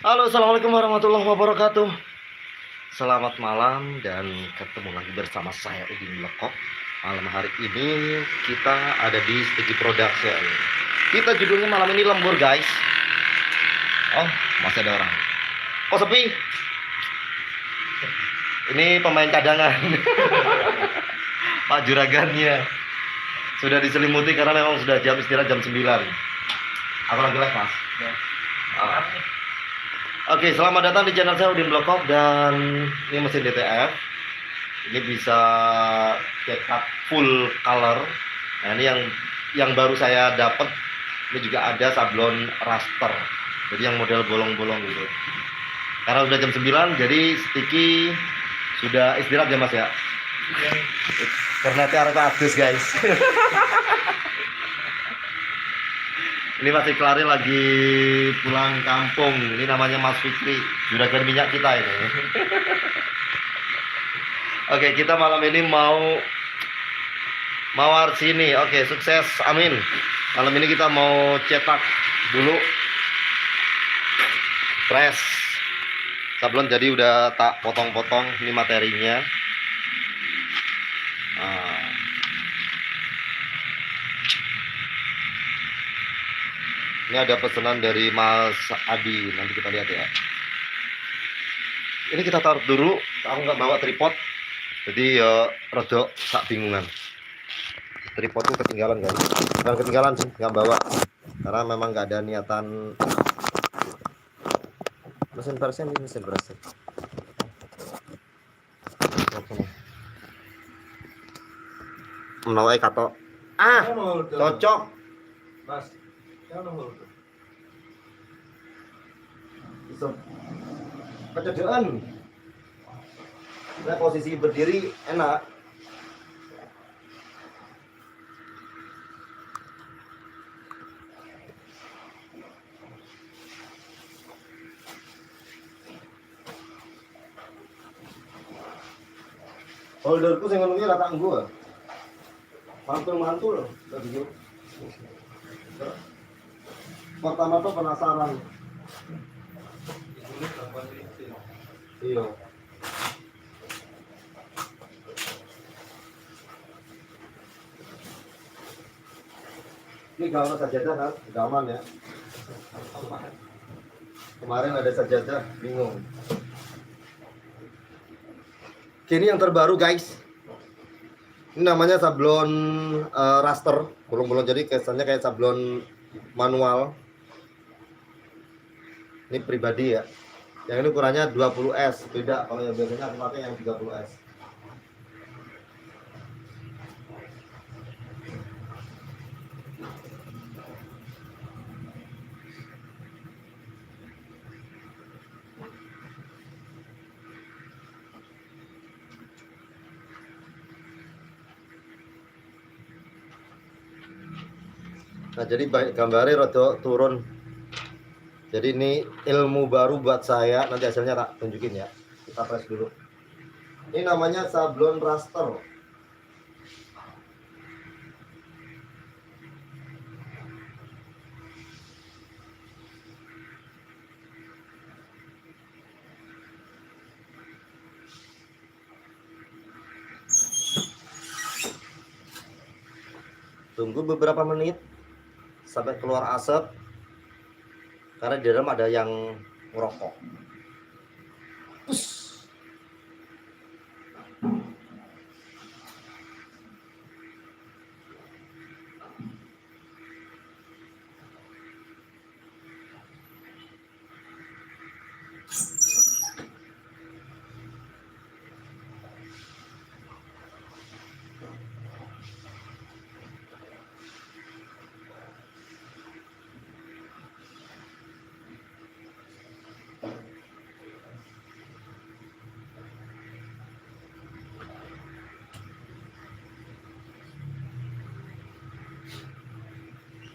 Halo, assalamualaikum warahmatullahi wabarakatuh. Selamat malam dan ketemu lagi bersama saya Udin Lekok. Malam hari ini kita ada di Sticky Production. Kita judulnya malam ini lembur, guys. Oh, masih ada orang. Kok sepi? Ini pemain cadangan. Pak Juragannya sudah diselimuti karena memang sudah jam istirahat jam 9. Aku lagi live, Mas. Ah. Oke, selamat datang di channel saya Udin Blokok dan ini mesin DTF. Ini bisa cetak full color. Nah, ini yang baru saya dapat. Ini juga ada sablon raster. Jadi yang model bolong-bolong gitu. Karena udah jam 9, jadi Sticky sudah istirahat ya, Mas ya. Karena tiara adus, guys. Ini Mas Iklari lagi pulang kampung. Ini namanya Mas Fikri, juragan minyak kita ini. Oke, kita malam ini mau sini. Oke, sukses, amin. Malam ini kita mau cetak dulu press sablon. Jadi udah tak potong-potong ini materinya. Nah, ini ada pesanan dari Mas Adi, nanti kita lihat ya. Ini kita taruh dulu, aku nggak bawa tripod, jadi ya rodok sak bingungan. Tripodku ketinggalan, guys. Bukan ketinggalan sih, nggak bawa, karena memang nggak ada niatan. Mesin persnya ini mesin beras. Menawai kato. Cocok. Mas, Bisa kecederaan. Nah, posisi berdiri enak. Holderku sing ngono iki rata nggo. Mantul-mantul tadi. Pertama tuh penasaran. Iya. Ini kalau sajadah kan, gaman ya. Kemarin ada sajadah, bingung. Kini yang terbaru, guys. Ini namanya sablon raster, bolong-bolong, jadi kesannya kayak sablon manual. Ini pribadi ya. Yang ini ukurannya 20S, beda kalau yang biasanya aku pakai yang 30S. Nah, jadi gambarnya rada turun. Jadi ini ilmu baru buat saya, nanti hasilnya tak tunjukin ya. Kita press dulu. Ini namanya sablon raster. Tunggu beberapa menit sampai keluar asap, karena di dalam ada yang ngerokok.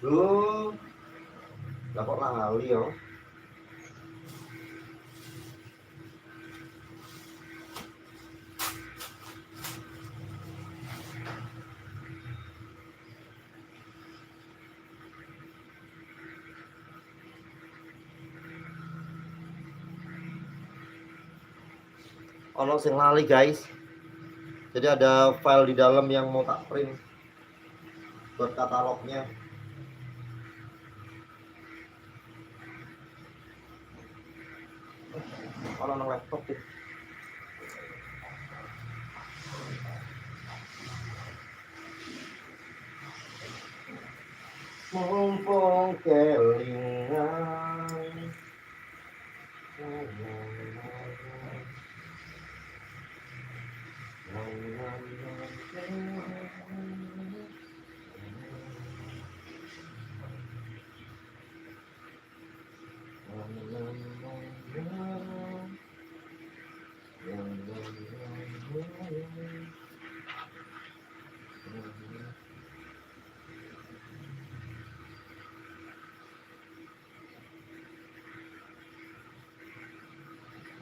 Loh, lah kok lali ya? ono sing lali guys. Jadi ada file di dalam yang mau tak print buat katalognya. Ono nang laptop gitu. Mumpung kelingan.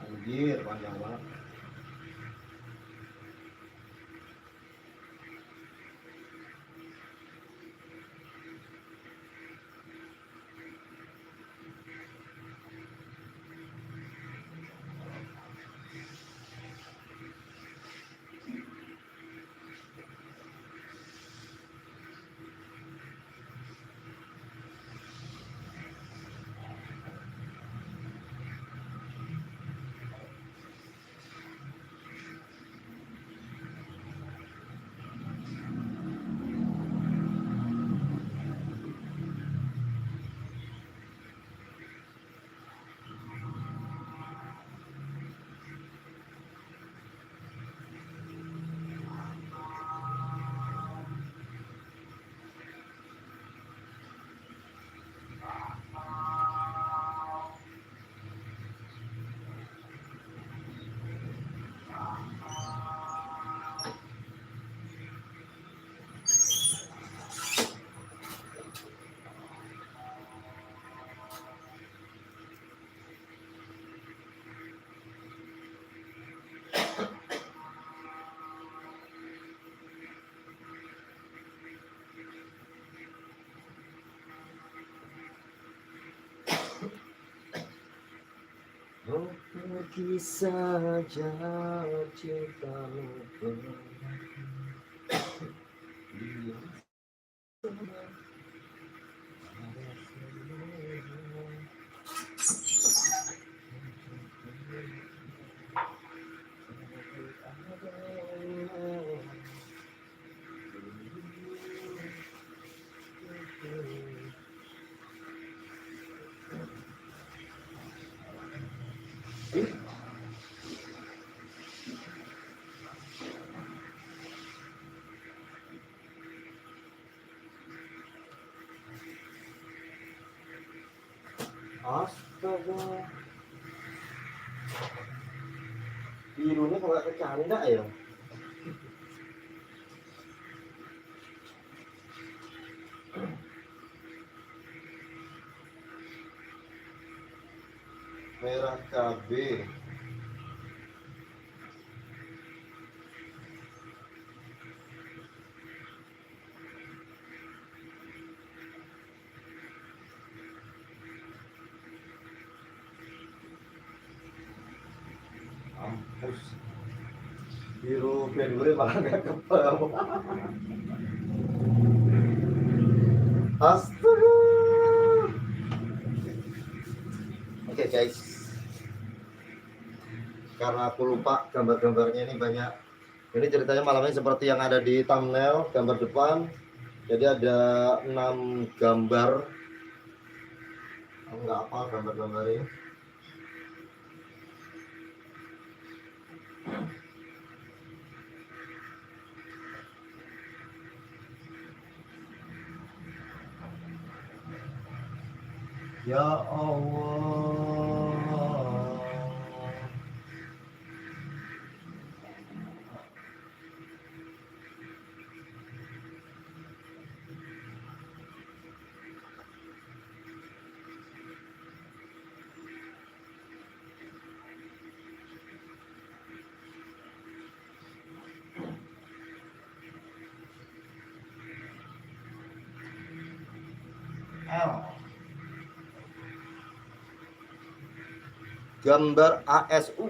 Anjir, panjang banget. Oh, pergi saja cintamu Astaga, birunya kalau kecanda ya. Merah cabe. Mampus. Biru gue malah gak kepala. Astaga. Oke guys, karena aku lupa gambar-gambarnya ini banyak. Ini ceritanya malamnya seperti yang ada di thumbnail gambar depan. Jadi ada 6 gambar. Enggak apa gambar-gambar ini. Ya Allah. Gambar ASU.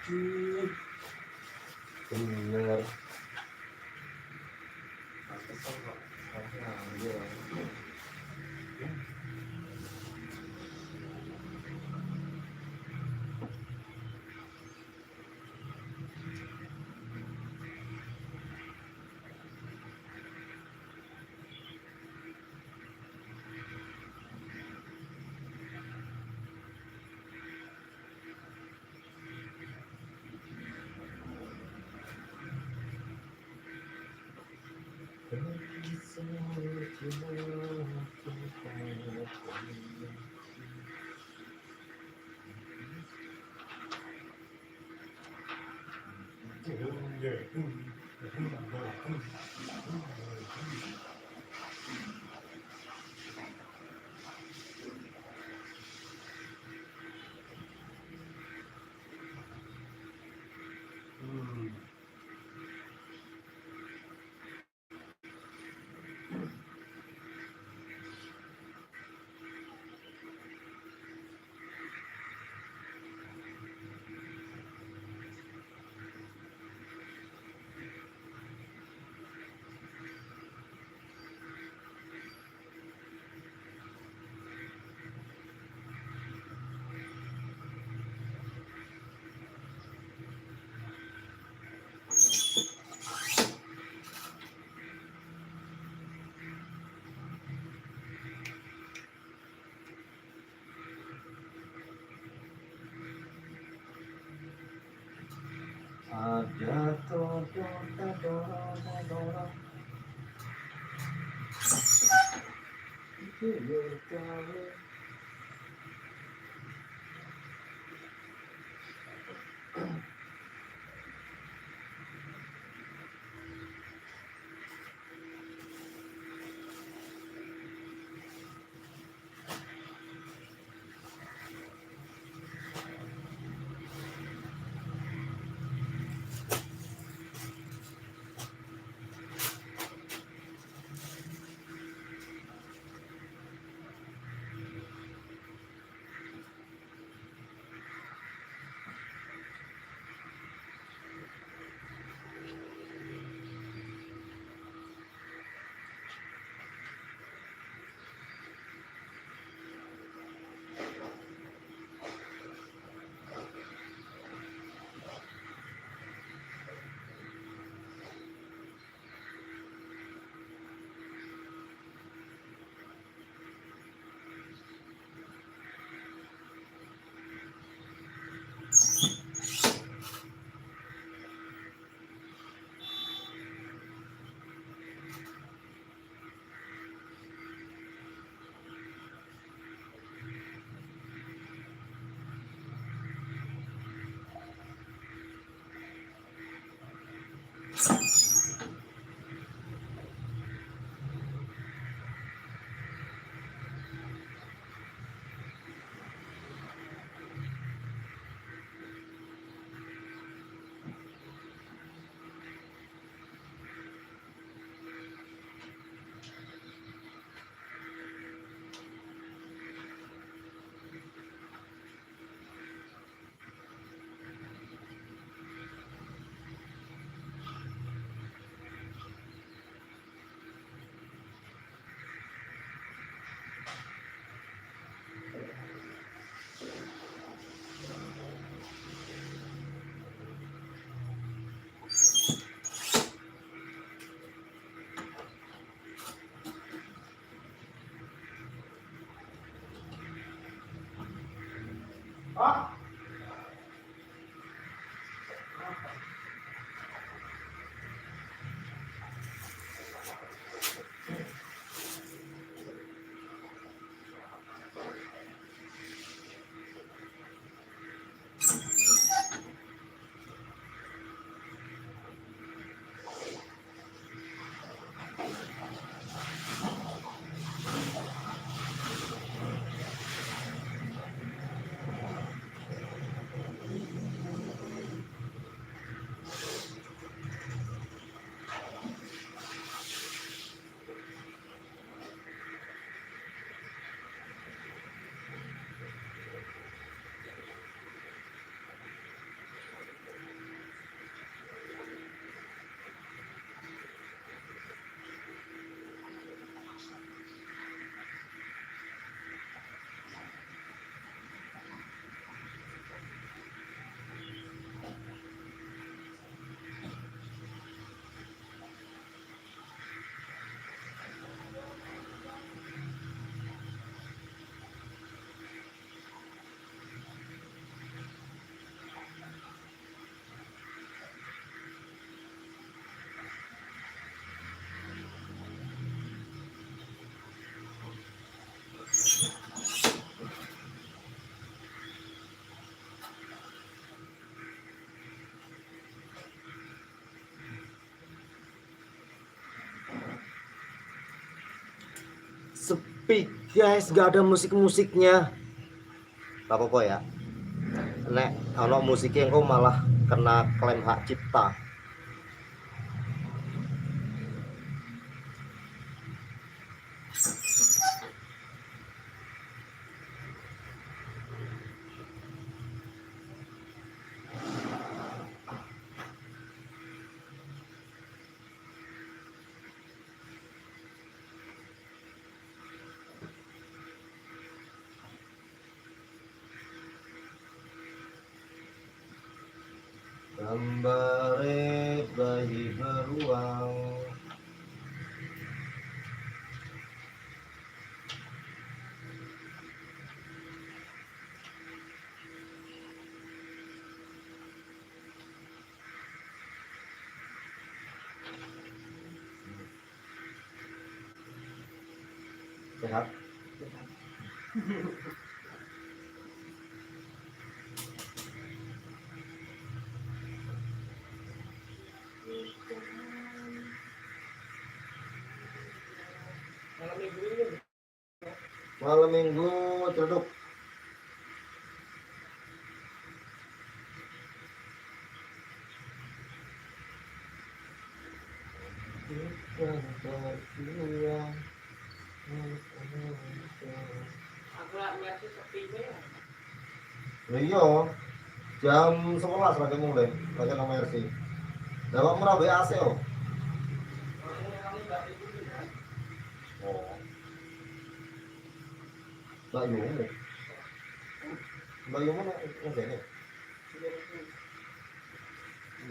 Bener. Ada dora sepi guys, gak ada musik-musiknya. Tak apa ya. Nek ono musiknya engko malah kena klaim hak cipta. Gambare bayi beruang. Sehat. Malam minggu ceduk. Iya, jam 11 lagi mulai, lagi nang Mercy. Dapat murah AC oh. Oh. Mbak Yumu. Mbak Yumu ngene.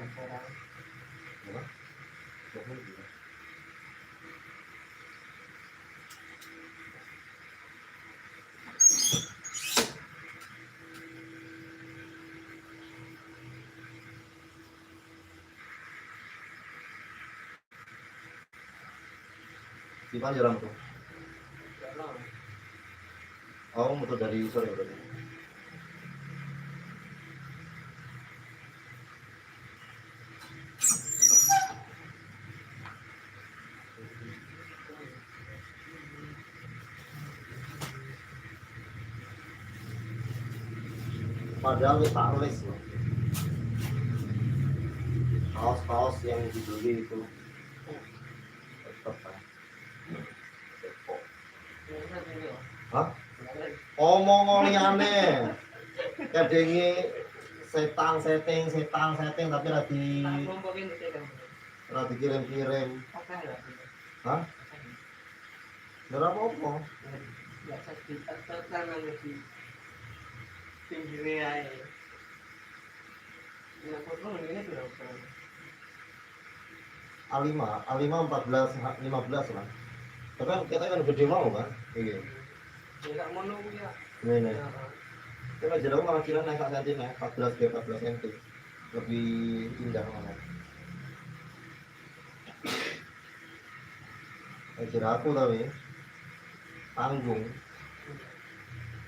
Apa? Di mana jalan tuh? Oh, motor dari sore berarti. Padahal tak tulis loh. Kaos-kaos yang dibeli itu tetap kan. Hah? Omong liyane. Kadengi setang setting tapi lagi kirim-kirim. Hah? Berapa apa? A5 14 15 lah. Tapi kan kita kan gede mau kan? Iya. Enggak mau ya. Nih. Coba jauh malah kira naik senti nih, 14 ke 14 cm. Lebih indah banget. Kira aku tapi tanggung.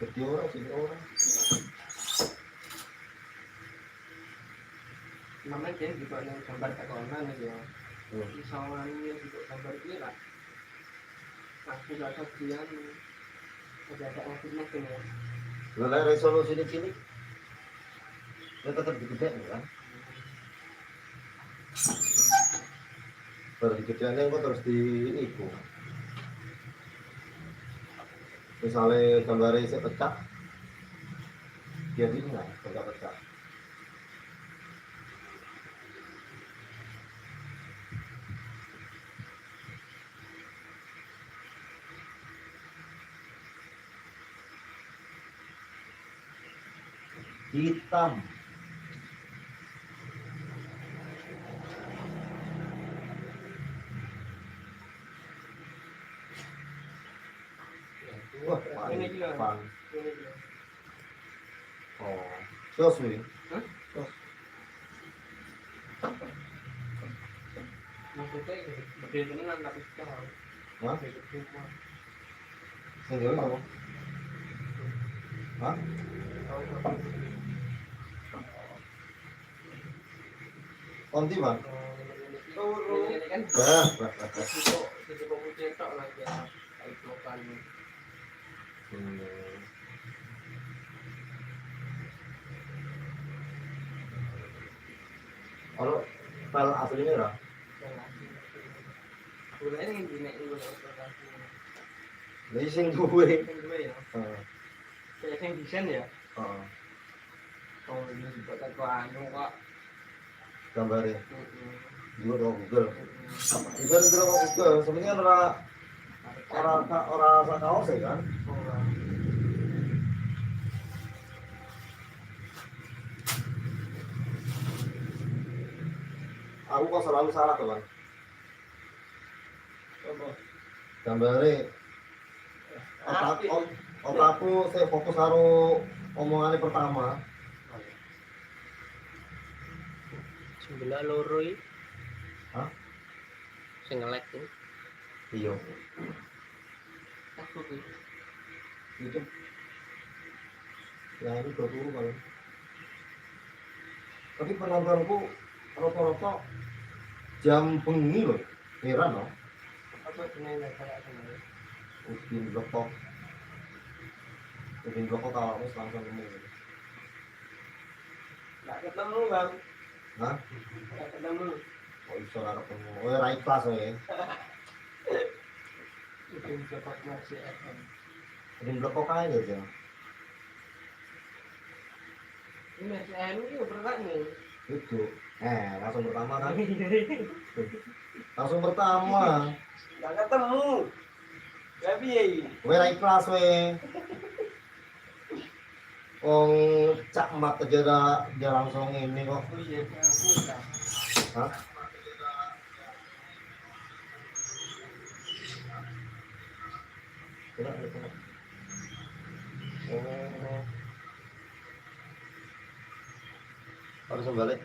Gede orang sini orang. Namanya dia juga yang gambar kakonan ya. Misalnya juga gambar ini lah. Aku gak kegian ada makin ya. Lalu resolusi di sini, ya tetap gede kan? Baru gedeannya kok terus di itu. Misalnya gambarnya saya pecah, dia ringan, enggak pecah. Hitam. Wah, ini juga. Oh, sos nih. Sos. Maksudnya gede tenan tapi sekarang. Hah? Sendiri apa? Hah? Konti bang? Ini kan. Itu komputer tok lagi ya. Kayak Hmm. Kalau file aslinya ya? Boleh nih dinaik dulu. Ini sing duwe. Ya. Heeh. Kayak yang desain ya. Heeh. Oh ini buat aku anu kok. Gambare. Juga dong Google. Juga dulu kok Google. Sebenarnya ora sak kaos ya kan? Aku kok selalu salah tuh, Bang. Coba. Gambare otakku saya fokus karo omongannya pertama. Sebelah loro iki. Hah? Sing nge-lag tuh. Iya. Aku tuh. Itu. Ya ini berturu kalau. Tapi penontonku rata-rata jam bengi loh. Heran loh. Apa jenenge kayak ngene. Udin blokok. Udin blokok kalau wis langsung nemu. Enggak ketemu, Bang. Hah? Enggak ketemu. Oh iso ora ketemu. Oh right class ya. Udin dapat masih FM. Udin blokok kae aja. Ini FM itu berat nih. Itu. Langsung pertama kan. Langsung pertama. Enggak ketemu. Ya piye iki? Kowe ra ikhlas we. Wong cak mat aja dia langsung ini kok. Oh iya, aku enggak. Hah? Kena. Oh. Harus balik.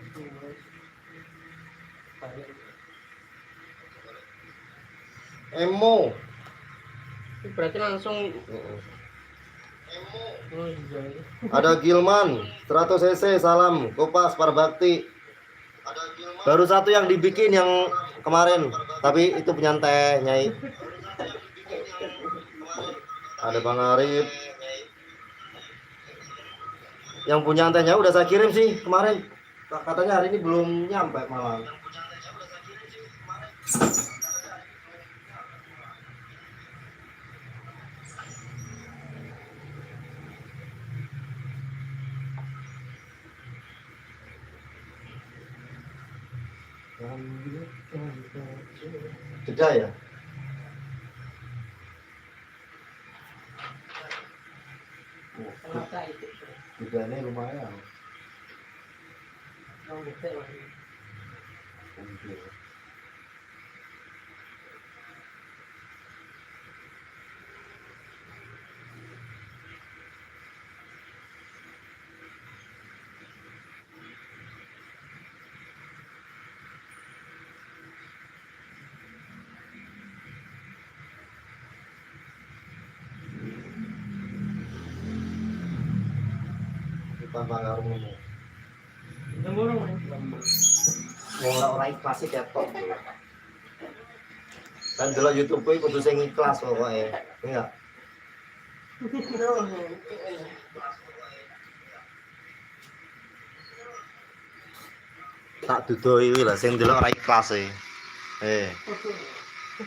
Emo. Itu berarti langsung oh iya. Ada Gilman 100 cc salam Kopas Parbakti. Baru satu yang dibikin yang kemarin, tapi itu penyantai Nyai. Ada Bang Arif. Yang punya antenya udah saya kirim sih kemarin. Katanya hari ini belum nyampe malam. Jeda ya? Kenapa itu? Jedanya lumayan. Yang detik lagi. Tanpa ngarung nemu. Nemu Wong ora ikhlas ya tok. Kan delok YouTube kuwi kudu sing ikhlas pokoke. Iya. Tak dudoi kuwi lho sing delok ora ikhlas e.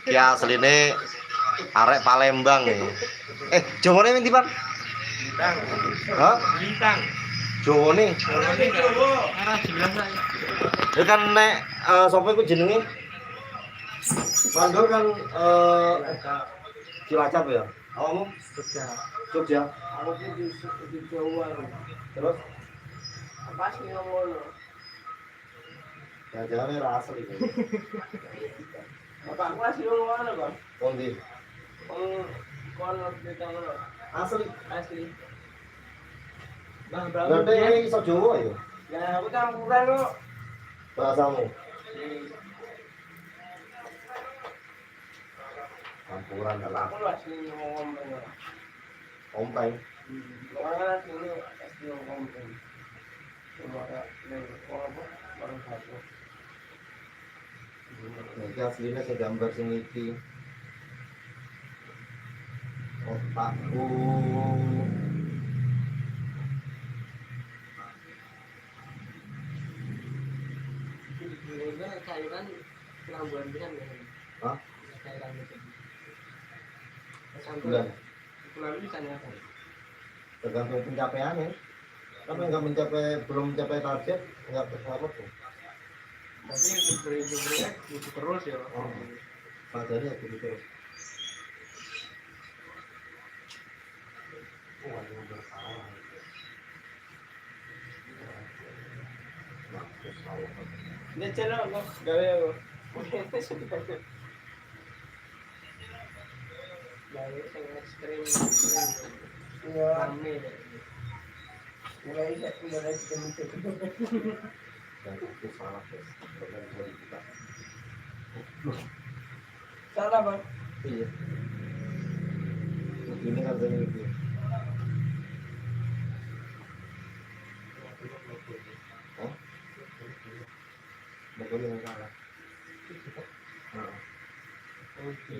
Ki asline arek Palembang nih. Jawane endi, Pak? bintang. Hah? Bintang. Jawane. Arah sebelah saya. Ya kan nek sapa iku jenenge? Mandor kan Cilacap ya. Awakmu Jogja. Jogja. Aku di Jawa. Terus Apa sih ngomong? jalan-jalannya ra asli iki. Bapak aku asli ngomong apa, Bang? Wong ndi? Kono kita ngono. Asli. Asli. Bang, Berarti ini iso Jawa ya? Ya, aku campuran kok. Bahasamu. Campuran dalam Aku asli ngomong. ompeng. Orang asli ngomong. Cuma apa? Orang satu. Iki asline sing gambar sing iki. Oh, Paku. Ini cairan pelambuan kan ya. Hah? Cairan itu. Bulan. Bulan bisa nyata. Tergantung pencapaiannya. Tapi nggak mencapai, belum mencapai target, nggak apa tuh. Tapi diberi-beri gitu terus ya. Oh, padahal gitu terus. Oh, ada yang bersalah. Nah, bersalah. Ini channel kok gawe aku. Gawe sing ekstrim. Iya. Rame deh. Mulai sedikit. Dan itu salah guys. Program dari kita. Salah bang. Iya. Ini harganya itu. Hah? Betul yang salah. Nah. Oke.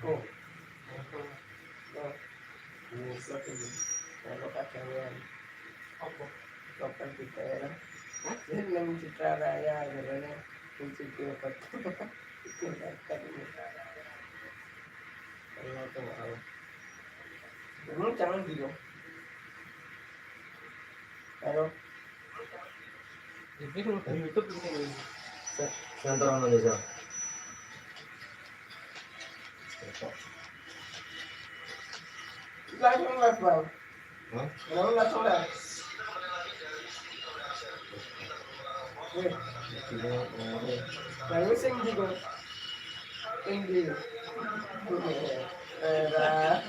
Oh. Kalau kacauan. Apa? Kapan kita ya? Dengan Citra Raya, karena kunci dapat. Allah tahu Allah. Kamu jangan gitu. Halo. Jadi kalau YouTube ini. Sentral Malaysia. Langsung live bang. Hah? Kamu langsung live. Lalu sing di go. Tinggi. Era.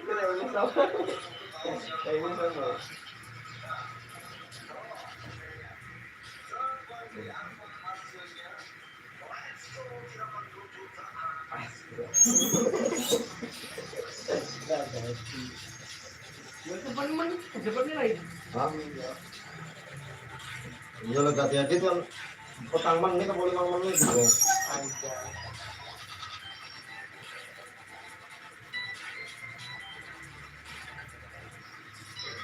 Kita ini sama. Ini sama. Depannya lain. Hah? Iya lah hati-hati kan petang man ini kapal 5 menit gitu. Anjay.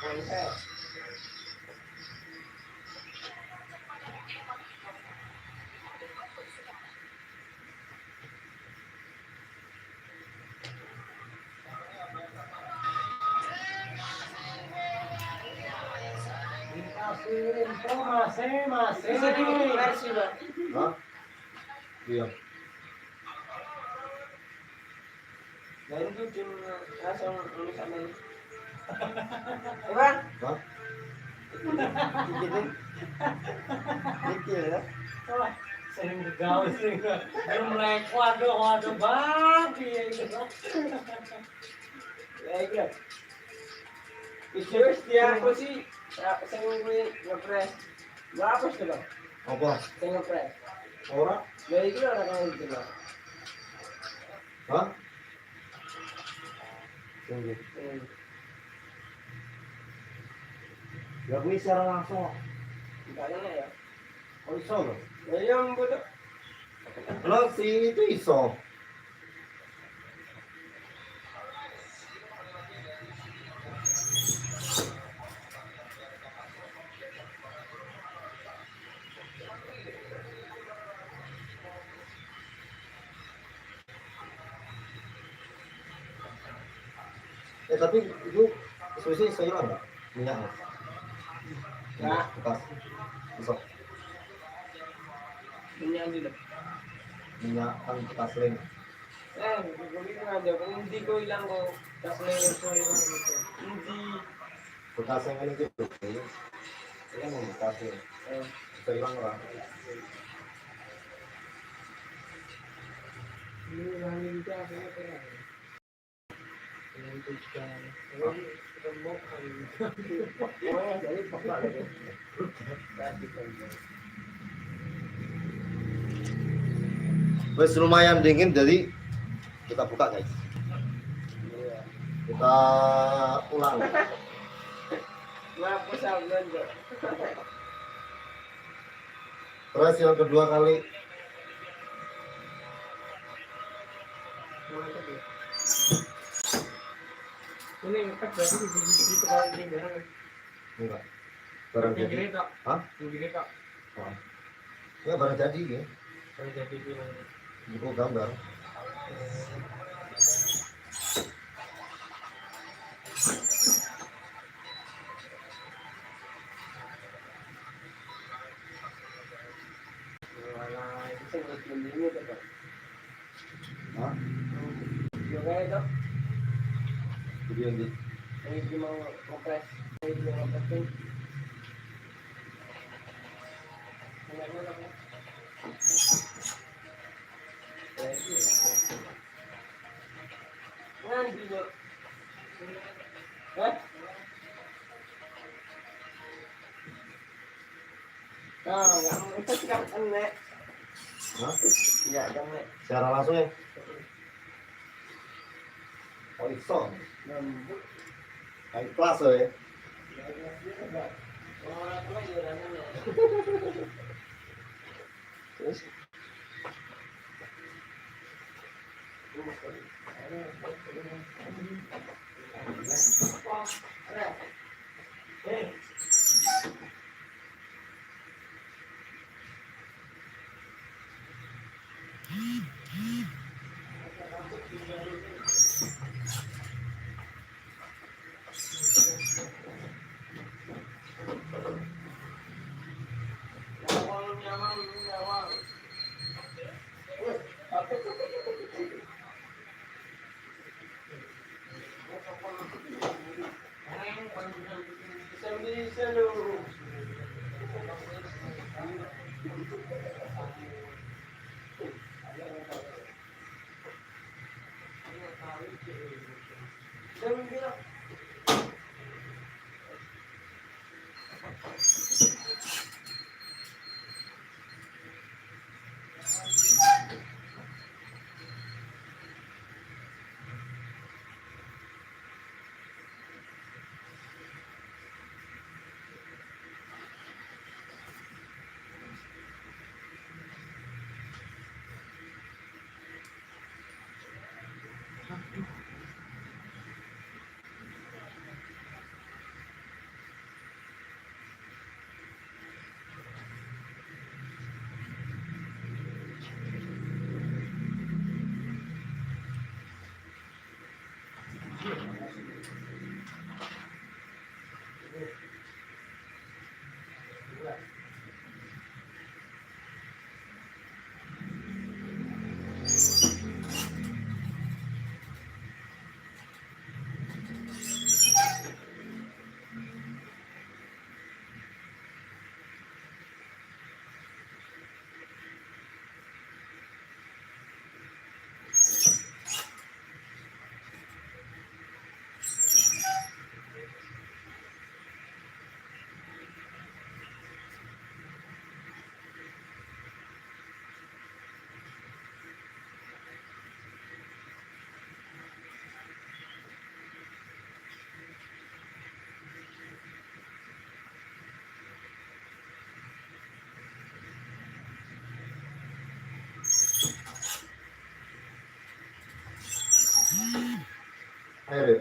Mantap. Bisa dikonversi, Bang. Hah? Iya. Nah, itu tim langsung ini sama ini. Bang, Hah? gitu. Gitu ya. Wah, sering bergaul sering belum melek waduh babi ya gitu. Ya iya. Terus dia apa sih? Saya gue ngepres. Gua apa sih, Bang? Apa? Saya ngepres. Ora? Ya itu orang yang gitu, Bang. Hah? Tunggu. Ya gue secara langsung. Gimana ya? Oh iso loh. Ya yang bodoh. Lo si itu iso. Tapi itu sushi sayuran nggak? Minyak nggak? Nggak. Bekas. Iso. Minyak dulu. Minyak kan bekas lem. Gue bilang aja, nanti gue hilang kok. Tas leher gue hilang gitu. Nanti. Bekas yang ini gitu. Ini kan mau bekas ini. Bisa hilang orang. Ini lagi juga apa ya? Dihentikan. Jadi remuk hari ini. Oh, jadi bapak lagi. Tadi kan. Wes lumayan dingin, jadi kita buka guys. Iya. Kita ulang. Ngapu sablon kok. Terus yang kedua kali. Ini ngepek berarti di tukang pinggiran. Enggak. Barang jadi. Pinggirnya tak. Hah? Pinggirnya tak. Oh. Ya barang jadi ya. Kalau jadi bilang. Buku gambar. Wala, itu sing ini to, Pak. Hah? Yo kae to. Jadi yang di. Ini mau ngopres. Ini mau ngopres. Nganti yo. Hah? Oh, enggak kena. Hah? Enggak kena. Secara langsung ya. Oh iso. Lembut. High class ya. Orang tua yo rasanya. Terus ayo deh.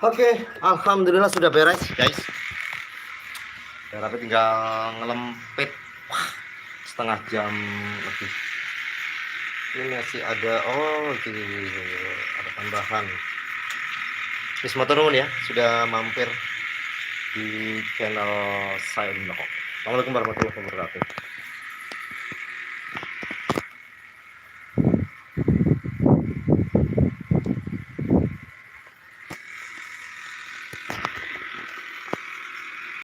Oke, alhamdulillah sudah beres, guys. Ya, tapi tinggal ngelempit. Wah, setengah jam lebih. Ini masih ada, oh, ada tambahan. Wis matur nuwun ya, sudah mampir di channel saya di Blokok. Assalamualaikum warahmatullahi wabarakatuh.